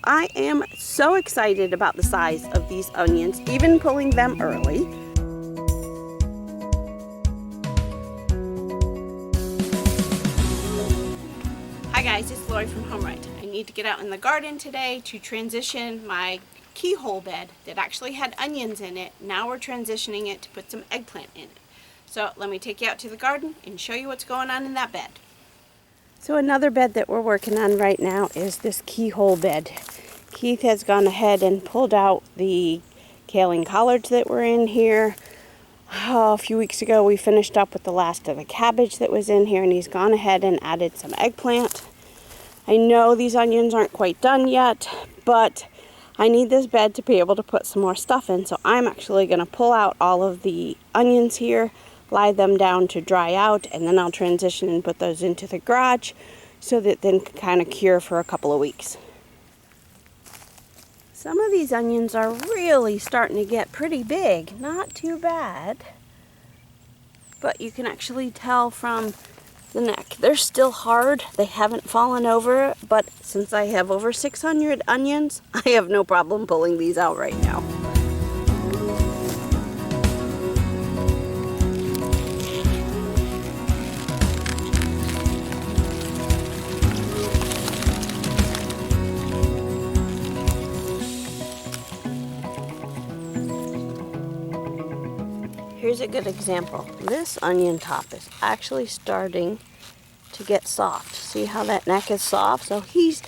I am so excited about the size of these onions, even pulling them early. Hi guys, it's Lori from Home Right. I need to get out in the garden today to transition my keyhole bed that actually had onions in it. Now we're transitioning it to put some eggplant in it. So let me take you out to the garden and show you what's going on in that bed. So another bed that we're working on right now is this keyhole bed. Keith has gone ahead and pulled out the kale and collards that were in here. A few weeks ago we finished up with the last of the cabbage that was in here, and he's gone ahead and added some eggplant. I know these onions aren't quite done yet, but I need this bed to be able to put some more stuff in, so I'm actually going to pull out all of the onions here, lie them down to dry out, and then I'll transition and put those into the garage so that they can kind of cure for a couple of weeks. Some of these onions are really starting to get pretty big. Not too bad, but you can actually tell from the neck. They're still hard. They haven't fallen over, but since I have over 600 onions, I have no problem pulling these out right now. Here's a good example. This onion top is actually starting to get soft. See how that neck is soft? So he's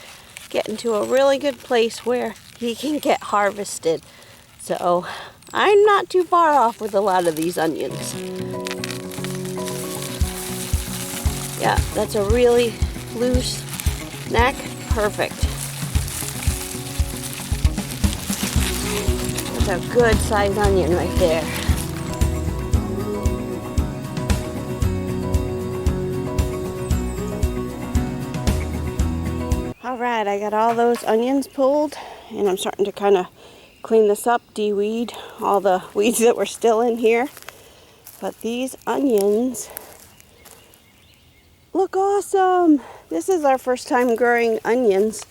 getting to a really good place where he can get harvested. So I'm not too far off with a lot of these onions. Yeah, that's a really loose neck. Perfect. That's a good sized onion right there. Alright, I got all those onions pulled, and I'm starting to kind of clean this up, de-weed all the weeds that were still in here. But these onions look awesome! This is our first time growing onions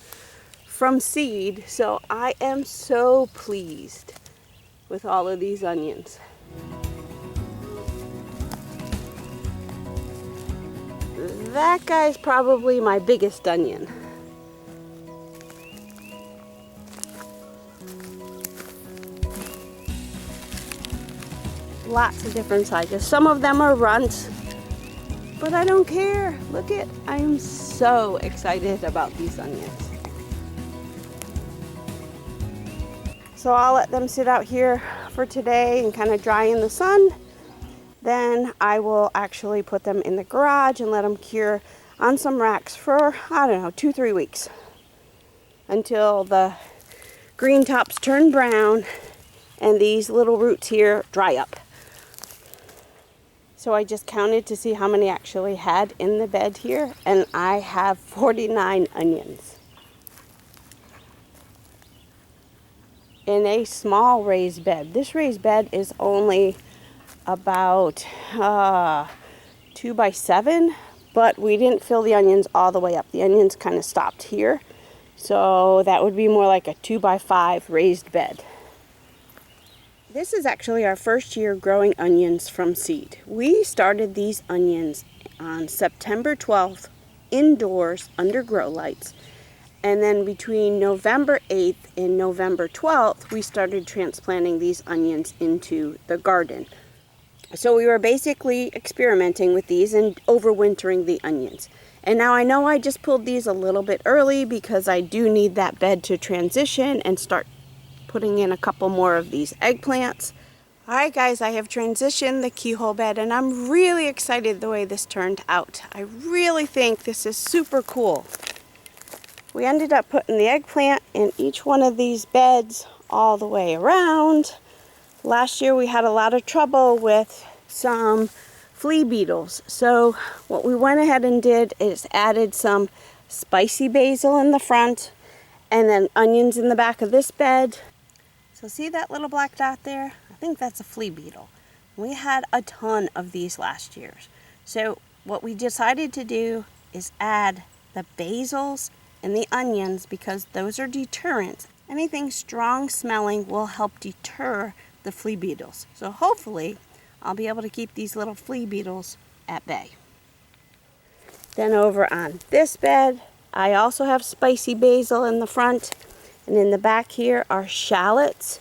from seed, so I am so pleased with all of these onions. That guy's probably my biggest onion. Lots of different sizes. Some of them are runts, but I don't care. Look at, I am so excited about these onions. So I'll let them sit out here for today and kind of dry in the sun. Then I will actually put them in the garage and let them cure on some racks for, I don't know, 2-3 weeks until the green tops turn brown and these little roots here dry up. So I just counted to see how many actually had in the bed here, and I have 49 onions. In a small raised bed. This raised bed is only about 2 by 7, but we didn't fill the onions all the way up. The onions kind of stopped here. So that would be more like a 2 by 5 raised bed. This is actually our first year growing onions from seed. We started these onions on September 12th indoors under grow lights. And then between November 8th and November 12th, we started transplanting these onions into the garden. So we were basically experimenting with these and overwintering the onions. And now I know I just pulled these a little bit early because I do need that bed to transition and start putting in a couple more of these eggplants. Alright guys, I have transitioned the keyhole bed and I'm really excited the way this turned out. I really think this is super cool. We ended up putting the eggplant in each one of these beds all the way around. Last year we had a lot of trouble with some flea beetles. So what we went ahead and did is added some spicy basil in the front and then onions in the back of this bed. So see that little black dot there? I think that's a flea beetle. We had a ton of these last year. So what we decided to do is add the basils and the onions because those are deterrents. Anything strong smelling will help deter the flea beetles. So hopefully I'll be able to keep these little flea beetles at bay. Then over on this bed, I also have spicy basil in the front, and in the back here are shallots.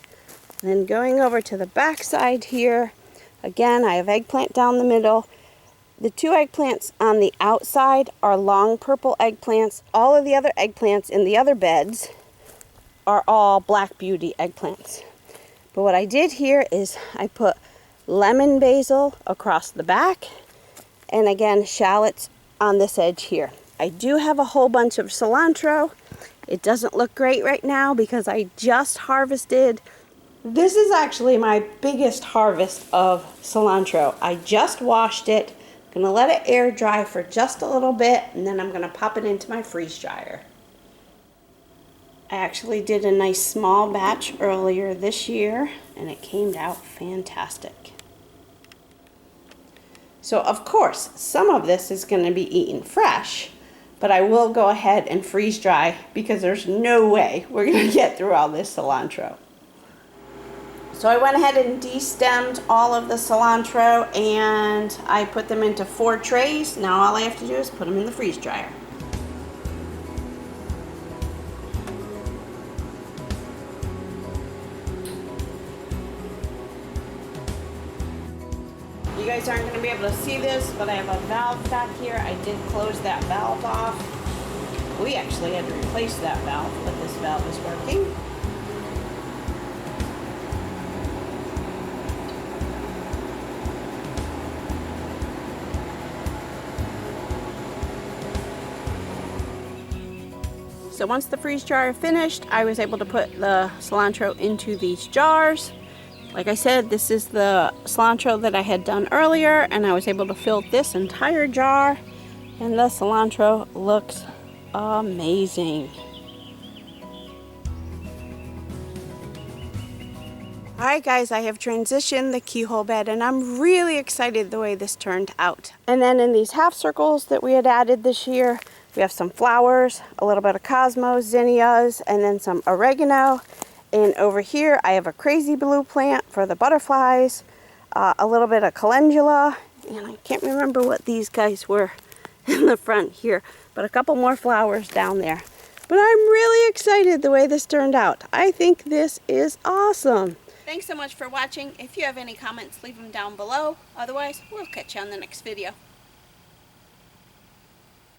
And then going over to the back side here, again, I have eggplant down the middle. The two eggplants on the outside are long purple eggplants. All of the other eggplants in the other beds are all Black Beauty eggplants. But what I did here is I put lemon basil across the back, and again, shallots on this edge here. I do have a whole bunch of cilantro. It doesn't look great right now because I just harvested. This is actually my biggest harvest of cilantro. I just washed it. I'm gonna let it air dry for just a little bit, and then I'm gonna pop it into my freeze dryer. I actually did a nice small batch earlier this year, and it came out fantastic. So of course, some of this is gonna be eaten fresh, but I will go ahead and freeze dry because there's no way we're gonna get through all this cilantro. So I went ahead and de-stemmed all of the cilantro and I put them into 4 trays. Now all I have to do is put them in the freeze dryer. You guys aren't going to be able to see this, but I have a valve back here. I did close that valve off. We actually had to replace that valve, but this valve is working. So once the freeze dryer finished, I was able to put the cilantro into these jars. Like I said, this is the cilantro that I had done earlier, and I was able to fill this entire jar, and the cilantro looks amazing. Alright guys, I have transitioned the keyhole bed, and I'm really excited the way this turned out. And then in these half circles that we had added this year, we have some flowers, a little bit of cosmos, zinnias, and then some oregano. And over here I have a crazy blue plant for the butterflies, a little bit of calendula, and I can't remember what these guys were in the front here, but a couple more flowers down there. But I'm really excited the way this turned out. I think this is awesome. Thanks so much for watching. If you have any comments, leave them down below. Otherwise, we'll catch you on the next video.